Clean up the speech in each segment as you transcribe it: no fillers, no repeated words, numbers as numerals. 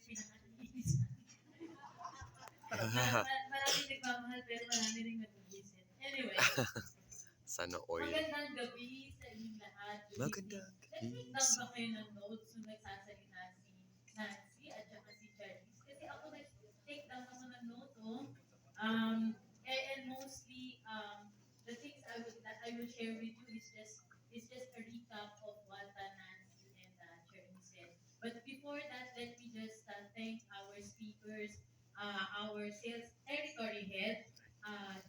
pinaka-inis. Maraming nagmamahal pero marami rin nag-visit. Anyway, Sana all. magandang gabi sa inyong lahat. Magandang gabi. Nag-take down ba kayo ng notes nung nagsasalita si Nancy at saka si Charlize? Kasi ako nag-take down ako ng notes, oh. And mostly, the things that I will share with you is just a recap of what Nancy and Charlize said. But before that, let me just thank our speakers, our sales territory head,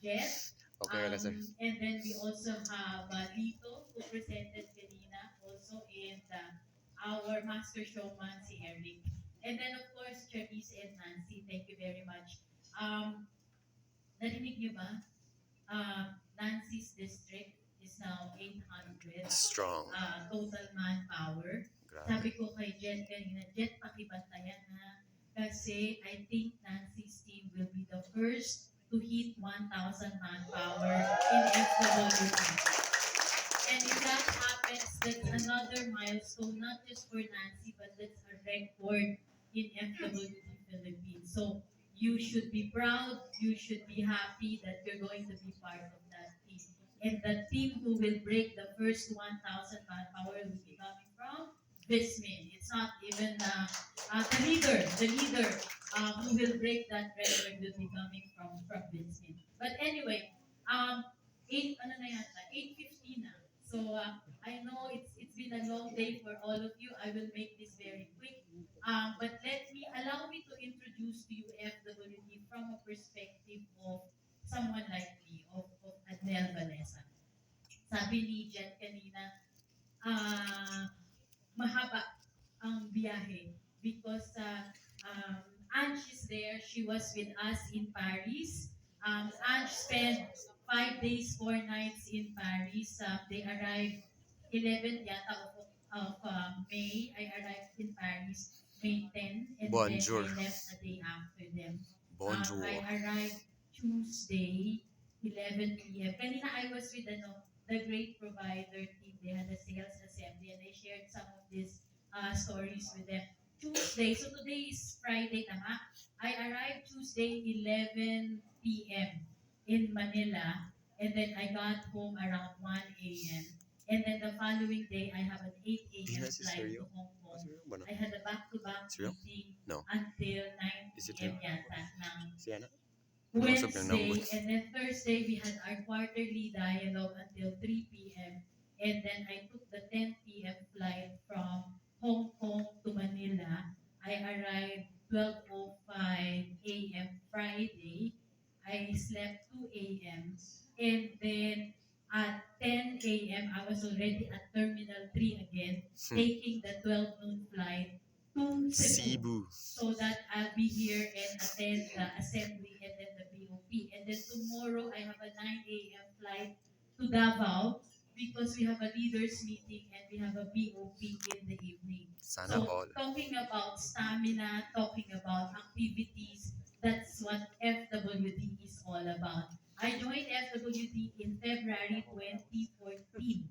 Jet. Okay, sir. And then we also have Lito, who presented kanina also, and our master showman, si Eric. And then, of course, Charisse and Nancy, thank you very much. Narinig niyo ba? Nancy's district is now 800 Strong. total manpower. Grabe. Sabi ko kay Jet kanina, Jet, pakibantayan ha. Kasi I think Nancy's team will be the first to hit 1,000 manpower in FWD. And if that happens, that's another milestone, not just for Nancy, but that's a record in FWD Philippines. So you should be proud, you should be happy that you're going to be part of that team. And the team who will break the first 1,000 manpower will be coming from Vismin. It's not even the leader who will break that record will be coming from Vismin. But anyway, 8:50 na. So I know it's been a long day for all of you. I will make this very quick. But allow me to introduce to you FWD from a perspective of someone like me, of Adnel Valesa. Sabi ni Jet kanina, mahaba ang biyahe because Ange is there. She was with us in Paris. Ange spent 5 days, 4 nights in Paris. They arrived 11th yata of May. I arrived in Paris May 10, and Bonjour. then I left a day after them. Bonjour. I arrived Tuesday, 11 p.m. Kanina I was with the Great Provider team. They had a sales assembly and I shared some of these stories with them. Tuesday, so today is Friday, tama? I arrived Tuesday, 11 p.m. in Manila, and then I got home around 1 a.m. And then the following day, I have an 8 a.m. flight to Hong Kong. I had a back-to-back meeting until 9 p.m. yata ng Wednesday, and then Thursday we had our quarterly dialogue until 3 p.m. And then I took the 10 p.m. flight from Hong Kong to Manila. I arrived 12:05 a.m. Friday. I slept 2 a.m. And then at 10 a.m. I was already at Terminal 3 again, taking the 12 noon flight to Cebu, so that I'll be here and attend the assembly and then the BOP. And then tomorrow I have a 9 a.m. flight to Davao because we have a leaders meeting and we have a BOP in the evening. Sana So all. talking about stamina, talking about activities, that's what FWD is all about. I joined FWD in February 2014.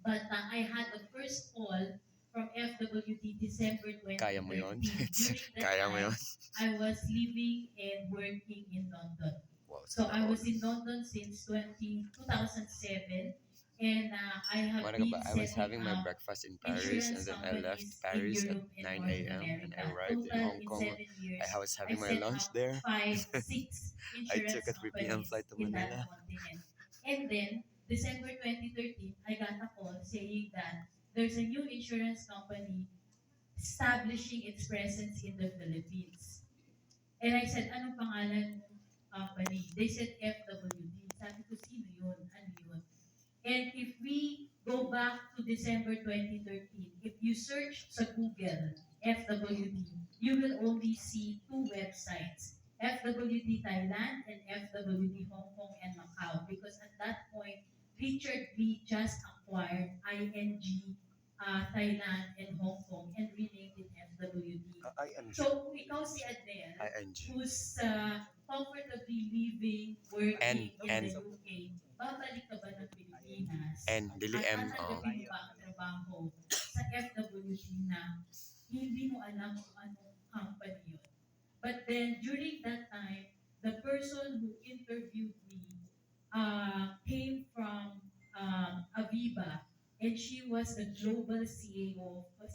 But I had the first call from FWD December 2013. Kaya mo yun? During that Kaya mo time, yun? I was living and working in London. Wow, So I sana was all. in London since 2007, and I have Wanna been ba? I was setting having my up breakfast in Paris and insurance then I left companies in Paris at Europe and 9 North a.m. and America. I arrived in Total Hong in Kong. 7 years, I was having I my set lunch up there. 6 I insurance took a 3 p.m. companies flight to in that Manila. continent. And then, December 2013, I got a call saying that there's a new insurance company establishing its presence in the Philippines. And I said, anong pangalan ng company? They said FWD. Sabi ko, sino yun? Ano yun? And if we go back to December 2013, if you search sa Google FWD, you will only see 2 websites, FWD Thailand and FWD Hong Kong and Macau. Because at that point, Richard Lee just acquired ING Thailand and Hong Kong and renamed it FWD. ING. So kung ikaw si Adele, ING. who's comfortably living, working in the UK, babalik ka ba ng Pilipinas? Dili M. Tatanggapin mo ba ang trabaho sa FWD na hindi mo alam kung anong But then during that time, the person who interviewed me came from Aviva, and she was the global CIO of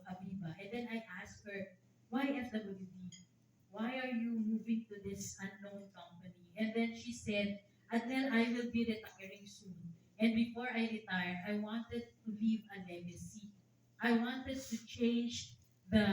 Aviva. And then I asked her, why FWD? Why are you moving to this unknown company? And then she said, Adnel, I will be retiring soon. And before I retire, I wanted to leave a legacy. I wanted to change the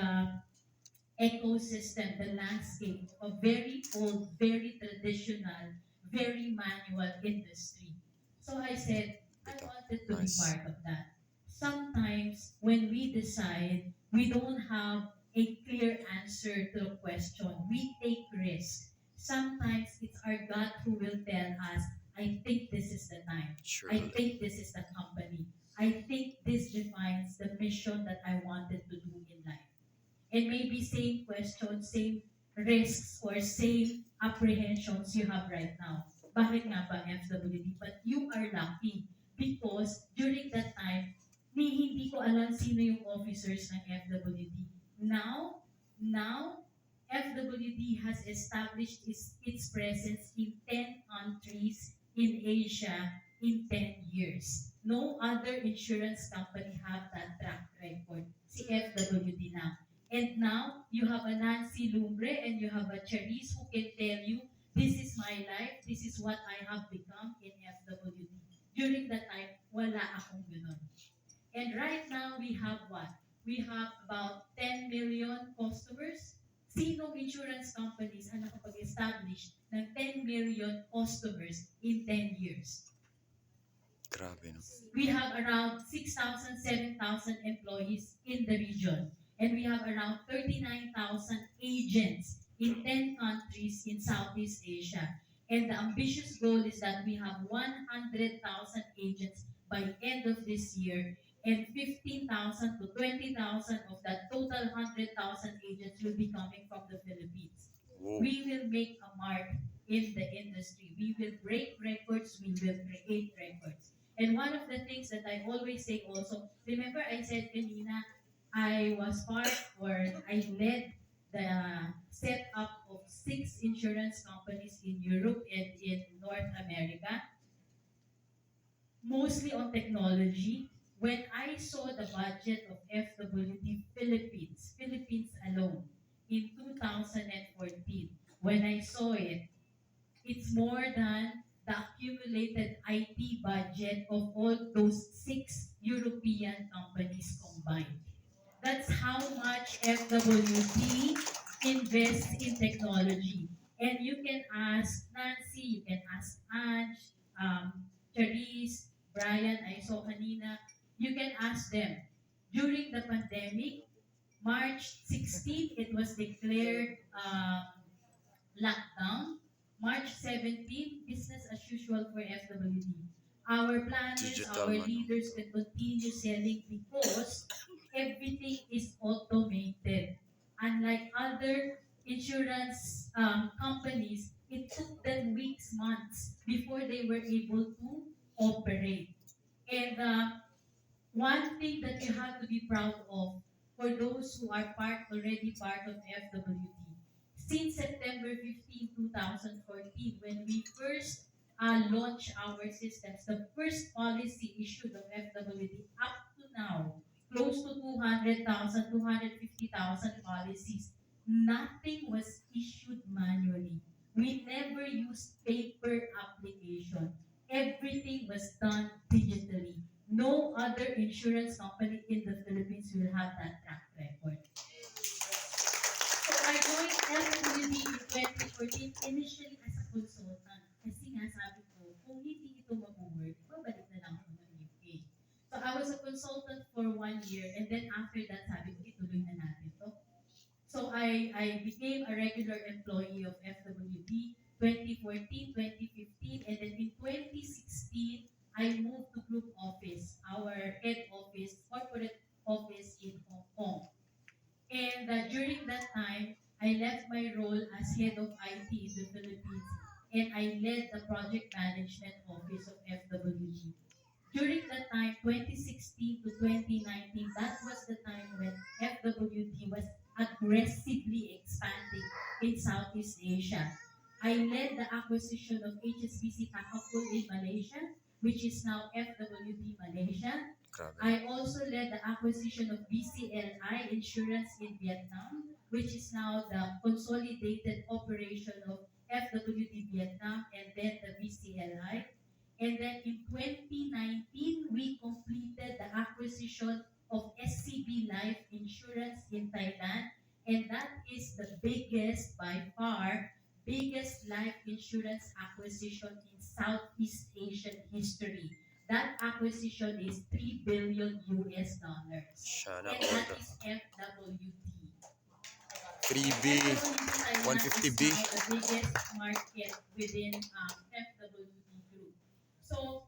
ecosystem, the landscape of a very old, very traditional, very manual industry. So I said, I Betul. wanted to be Nice. part of that. Sometimes when we decide, we don't have a clear answer to a question. We take risks. Sometimes it's our gut who will tell us, I think this is the time. I Surely. think this is the company. I think this defines the mission that I wanted to do in life. And maybe same questions, same risks, or same apprehensions you have right now. Bakit nga ba FWD? But you are lucky because during that time, hindi ko alam sino yung officers ng FWD. Now, FWD has established its presence in 10 countries in Asia in 10 years. No other insurance company have that track record. Si FWD now. And now, you have a Nancy Lumbre and you have a Charisse who can tell you, this is my life, this is what I have become in FWD. During that time, wala akong ganun. And right now, we have what? We have about 10 million customers. Sinong insurance companies ang nakapag-establish ng 10 million customers in 10 years? Grabe, no? We have around 6,000, 7,000 employees in the region. And we have around 39,000 agents in 10 countries in Southeast Asia. And the ambitious goal is that we have 100,000 agents by end of this year, and 15,000 to 20,000 of that total 100,000 agents will be coming from the Philippines. Whoa. We will make a mark in the industry. We will break records, we will create records. And one of the things that I always say also, remember I said kanina, I was part or I led the setup of 6 insurance companies in Europe and in North America, mostly on technology. When I saw the budget of FWD Philippines alone in 2014, when I saw it, it's more than the accumulated IT budget of all those 6 European companies combined. That's how much FWD invests in technology. And you can ask Nancy, you can ask Ange, Charisse, Brian, I saw kanina. You can ask them. During the pandemic, March 16, it was declared lockdown. March 17, business as usual for FWD. Our planners, Digital our man, no? leaders can continue selling because everything is automated. Unlike other insurance companies, it took them weeks, months before they were able to operate. And one thing that you have to be proud of for those who are already part of FWD. Since September 15, 2014, when we first launched our systems, the first policy issued of FWD up to now, close to 200,000, 250,000 policies, nothing was issued manually. We never used paper application. Everything was done digitally. No other insurance company in the Philippines will have that track record. So I joined FWD in 2014 initially as a consultant. Kasi nga sabi ko, kung hindi ito mag-work, babalik na lang ako ng UK. So I was a consultant for 1 year, and then after that, sabi ko, ituloy na natin to. So I became a regular employee of FWD 2014, 2015, and then in 2016, I moved to group office, our head office, corporate office in Hong Kong. And during that time, I left my role as head of IT in the Philippines, and I led the project management office of FWD. During that time, 2016 to 2019, that was the time when FWD was aggressively expanding in Southeast Asia. I led the acquisition of HSBC Takaful in Malaysia, which is now FWD Malaysia. Grabe. I also led the acquisition of BCLI Insurance in Vietnam, which is now the consolidated operation of FWD Vietnam and then the BCLI. And then in 2019, we completed the acquisition of SCB Life Insurance in Thailand. And that is the biggest, by far, biggest life insurance acquisition in Southeast Asian history. That acquisition is 3 billion US dollars. Sana And all. that is FWD. Freebie. FWD Thailand is 150B. now the biggest market within FWD Group. So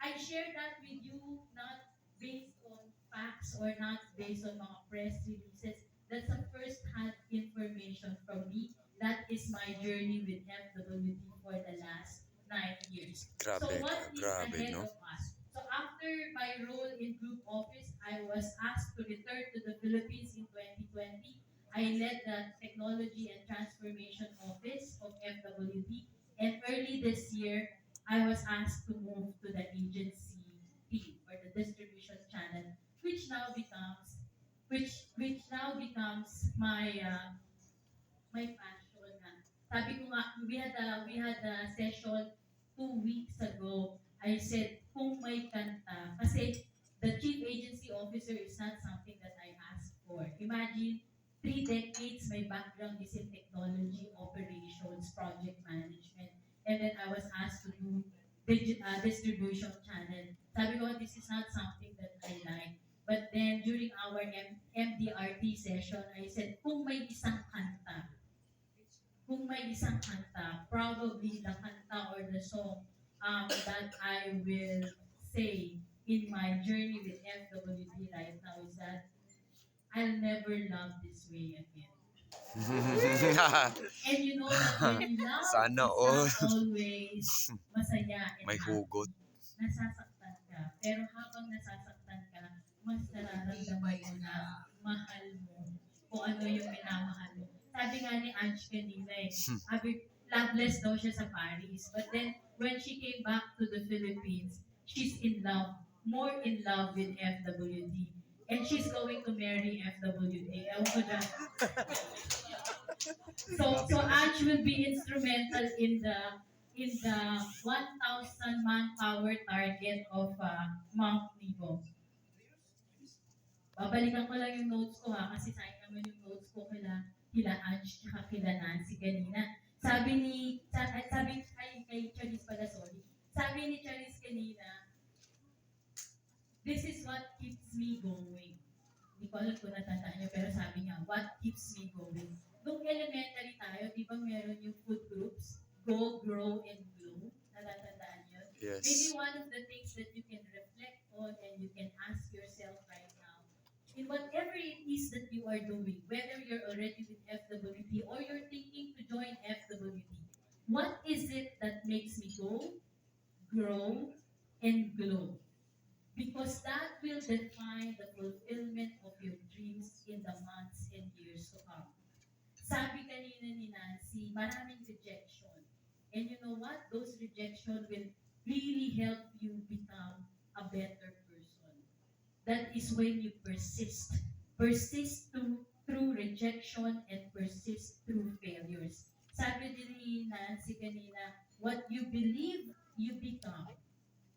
I share that with you not based on facts or not based on mga press releases. That's a first-hand information from me. That is my journey with FWD for the last 9 years. So Grabe, what is grabe, ahead no? of us? So after my role in group office, I was asked to return to the Philippines in 2020. I led the Technology and Transformation Office of FWD. And early this year, I was asked to move to the agency team or the distribution channel, which now becomes my passion na. Sabi ko nga, we had a session 2 weeks ago. I said, kung may kanta, kasi the chief agency officer is not something that I asked for. Imagine, 3 decades, my background is in technology, operations, project management, and then I was asked to do distribution channel. Sabi ko, this is not something that I like. But then during our MDRT session, I said, kung may isang kanta, probably the kanta or the song that I will say in my journey with FWD right now is that I'll never love this way again. And you know that when you love, Sana it's all. not always masaya and May hugot. happy. Nasasaktan ka. Pero habang nasasaktan ka, mas nararamdaman mo na mahal mo kung ano yung minamahal mo. Sabi nga ni Ange kanina sabi, loveless daw siya sa Paris. But then, when she came back to the Philippines, she's in love, more in love with FWD. And she's going to marry FWD. Ewan ko dyan. So Ange will be instrumental in the 1,000 manpower target of Mount Nebo. Babalikan ko lang yung notes ko kasi sayang naman yung notes ko kila Ange at kila Nancy kanina. Sabi kay Charis pala, sorry. Sabi ni Charis kanina, this is what keeps me going. Hindi ko alam kung natandaan niyo, pero sabi niya, what keeps me going. Nung elementary tayo, di ba meron yung food groups? Go, grow, and glow. Natatandaan niyo? Yes. Maybe one of the things that you can reflect on and you can ask yourself right now, in whatever it is that you are doing, whether you're already with FWD or you're thinking to join FWD, what is it that makes me go, grow, and glow? Because that will define the fulfillment of your dreams in the months and years to come. Sabi kanina ni Nancy, maraming rejection. And you know what? Those rejection will really help you become a better person. That is when you persist. Persist through rejection and persist through failures. Sabi din ni Nancy kanina, what you believe, you become.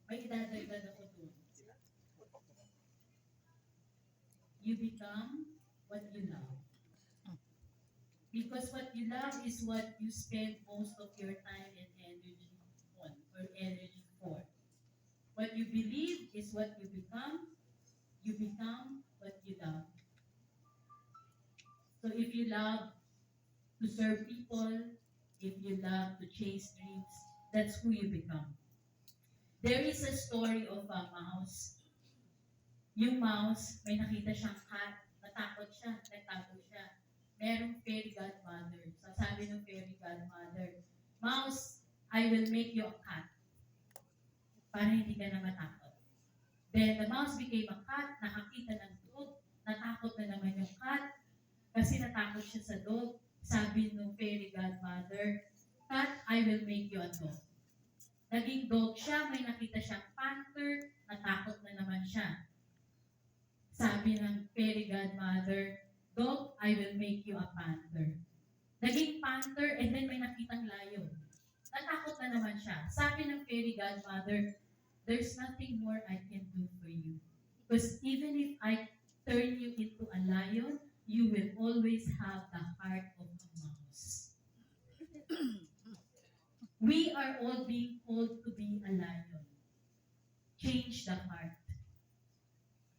May idadagdag ako dun. You become what you love. Because what you love is what you spend most of your time and energy on or energy for. What you believe is what you become. You become what you love. So if you love to serve people, if you love to chase dreams, that's who you become. There is a story of a mouse. Yung mouse, may nakita siyang cat, natakot siya, nagtago siya. Merong fairy godmother. So sabi ng fairy godmother, Mouse, I will make you a cat para hindi ka na matakot. Then the mouse became a cat, nakakita ng truth, natakot na naman yung cat. Kasi natakot siya sa dog. Sabi nung fairy godmother, Cat, I will make you a dog. Naging dog siya, may nakita siyang panther, natakot na naman siya. Sabi ng fairy godmother, Dog, I will make you a panther. Naging panther and then may nakitang lion. Natakot na naman siya. Sabi ng fairy godmother, there's nothing more I can do for you. Because even if I turn you into a lion, you will always have the heart of a mouse. We are all being called to be a lion. Change the heart.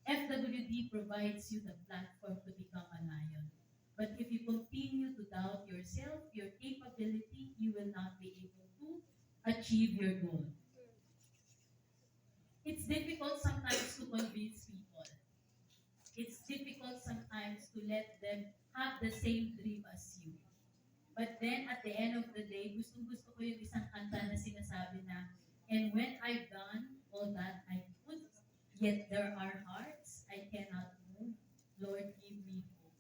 FWD provides you the platform to become a lion. But if you continue to doubt yourself, your capability, you will not be able to achieve your goal. It's difficult sometimes to convince people. It's difficult sometimes to let them have the same dream as you. But then at the end of the day, gustong-gusto ko yung isang kanta na sinasabi na, and when I've done all that I could, yet there are hearts I cannot move. Lord, give me hope.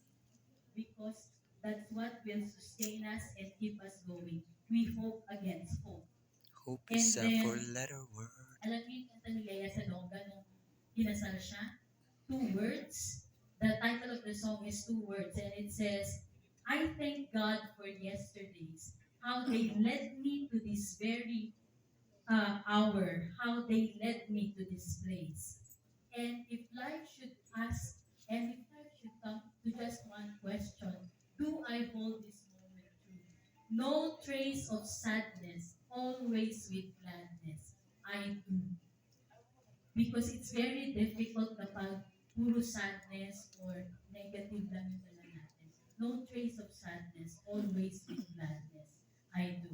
Because that's what will sustain us and keep us going. We hope against hope. Hope And is a then, four-letter word. alam niyo yung kanta ni Lea Salonga nung kinasal siya? Two words. The title of the song is two words and it says, I thank God for yesterdays, how they led me to this very hour, how they led me to this place. And if life should ask, and if life should come to just one question, do I hold this moment true? No trace of sadness, always with gladness. I do. Because it's very difficult kapag puro sadness or negative lang yung dala natin. No trace of sadness, always with gladness. I do.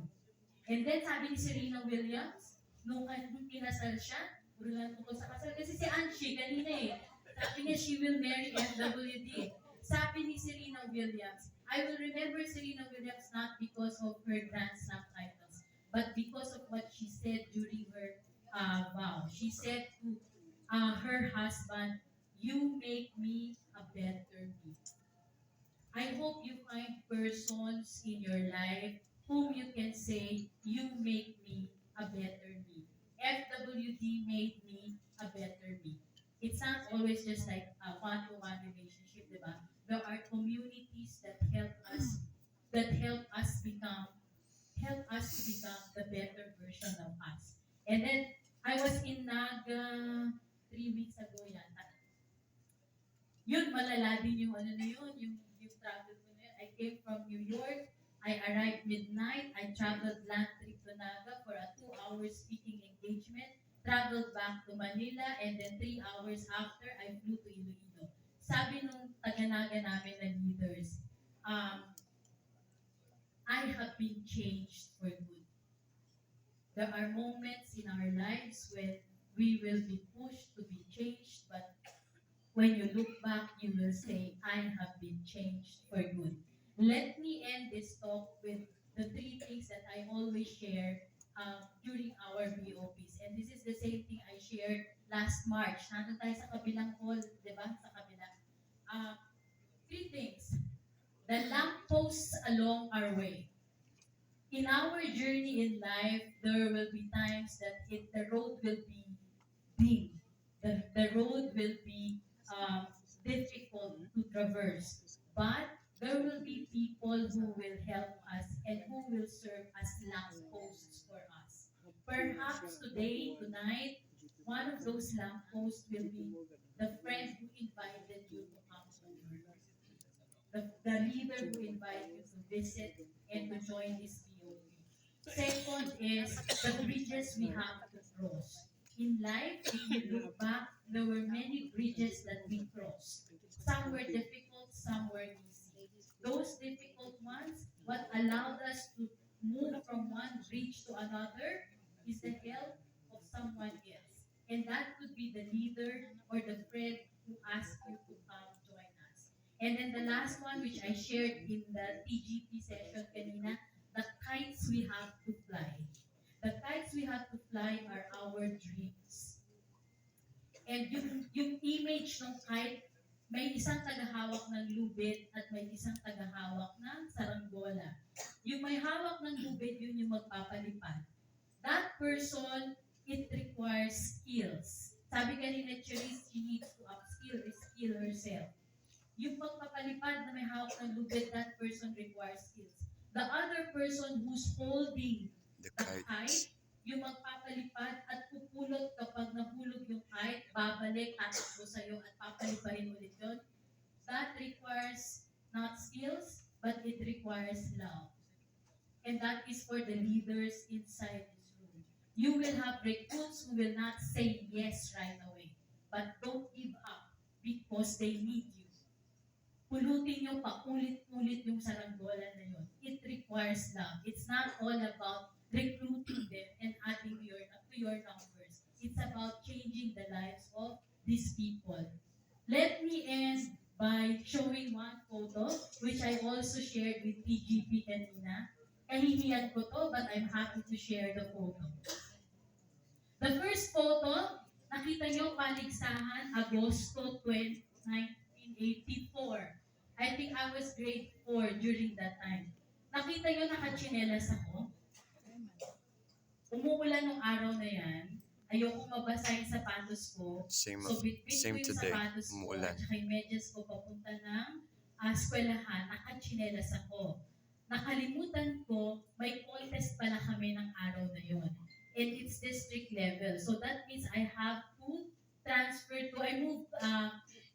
And then sabi ni Serena Williams, nung kinasal siya, puro lang tungkol sa kasal. Kasi si Angie kanina sabi niya she will marry FWD. Sabi ni Serena Williams, I will remember Serena Williams not because of her Grand Slam titles, but because of what she said during her vow. She said to her husband, you make me a better me. I hope you find persons in your life whom you can say, you make me a better me. FWD made me a better me. It's not always just like a one-to-one relationship, diba? There are communities that help us to become the better version of us. And then I was in Naga 3 weeks ago yata. Yun, malala din yung ano na yun, yung travel ko na yun. I came from New York, I arrived midnight, I traveled land trip to Naga for a 2 hour speaking engagement, traveled back to Manila, and then 3 hours after, I flew to Iloilo. Sabi nung taga-Naga namin na leaders, um, I have been changed for good. There are moments in our lives when we will be pushed to be changed, but when you look back, you will say, I have been changed for good. Let me end this talk with the three things that I always share during our BOPs. And this is the same thing I shared last March. Nandun tayo sa kabilang hall, di ba? Sa kabilang. Uh, Three things. The lampposts along our way. In our journey in life, there will be times that the road will be dim. The road will be um, difficult to traverse. But there will be people who will help us and who will serve as lampposts for us. Perhaps today, tonight, one of those lampposts will be the friend who invited you to come over, the leader who invited you to visit and to join this BOP. Second is the bridges we have to cross. In life, if you look back, there were many bridges that we crossed. Some were difficult, some were easy. Those difficult ones, what allowed us to move from one bridge to another is the help of someone else. And that could be the leader or the friend who asked you to come join us. And then the last one, which I shared in the TGP session kanina, the kites we have to fly. The kites we have to fly are our dreams. And yung image ng kite may isang tagahawak ng lubid at may isang tagahawak ng saranggola. Yung may hawak ng lubid, yun yung magpapalipad. That person, it requires skills. Sabi kanina, Cherise, she needs to upskill, skill herself. Yung pagpapalipad na may hawak ng lubid, that person requires skills. The other person who's holding The the kites. kite, yung magpapalipad at pupulot kapag nahulog yung kite, babalik, tatakbo sa'yo at papaliparin ulit yun. That requires not skills, but it requires love. And that is for the leaders inside this room. You will have recruits who will not say yes right away, but don't give up because they need you. Pulutin nyo pa ulit-ulit yung saranggola na yun. It requires love. It's not all about recruiting them and adding to your numbers. It's about changing the lives of these people. Let me end by showing one photo, which I also shared with PGP kanina. Kahihiyan ko to, but I'm happy to share the photo. The first photo, nakita nyo paligsahan, Agosto 20, 1984. I think I was grade 4 during that time. Nakita nyo nakachinelas ako? Umuulan nung araw na yan. Ayoko mabasa yung sapatos ko. Same, So, bitbit ko same yung today. sapatos ko Umuulan. at saka yung medyas ko papunta ng eskwelahan, nakachinelas ako. Nakalimutan ko, may contest pala kami ng araw na yon. And it's district level. So that means I have to I move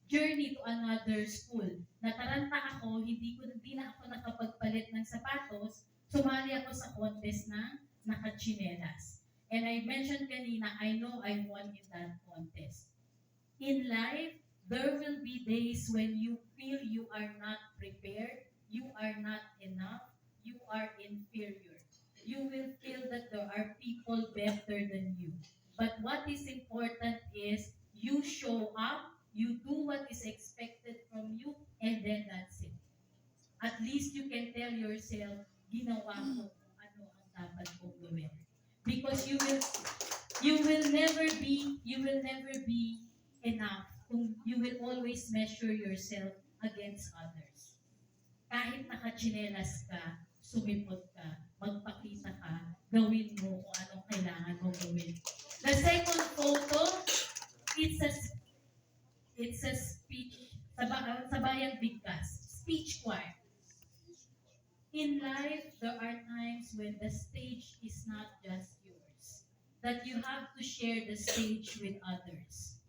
journey to another school. Nataranta ako, hindi na ako nakapagpalit ng sapatos, sumali ako sa contest ng nakachinelas. And I mentioned kanina, I know I won in that contest. In life, there will be days when you feel you are not prepared, you are not enough, you are inferior. You will feel that there are people better than you. But what is important is you show up, you do what is expected from you, and then that's it. At least you can tell yourself, ginawa ko kung ano ang dapat kong gawin. Because you will never be enough kung you will always measure yourself against others. Kahit nakachinelas ka, sumipot ka, magpakita ka, gawin mo kung anong kailangan mo gawin. The second photo, it's a speech, Sabayang Bigkas, speech choir. In life, there are times when the stage is not just yours, that you have to share the stage with others.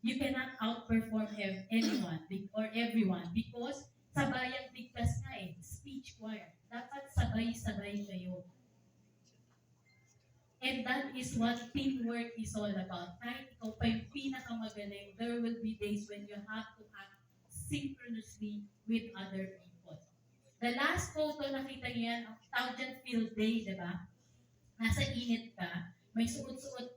You cannot outperform anyone or everyone because sabayang bigkas nga speech choir. Dapat sabay-sabay kayo. And that is what teamwork is all about. Kahit ikaw pa yung pinakamagaling, there will be days when you have to act synchronously with other people. The last photo, nakita niyo yan, ang tawag dyan field day, di ba? Nasa init ka, may suot-suot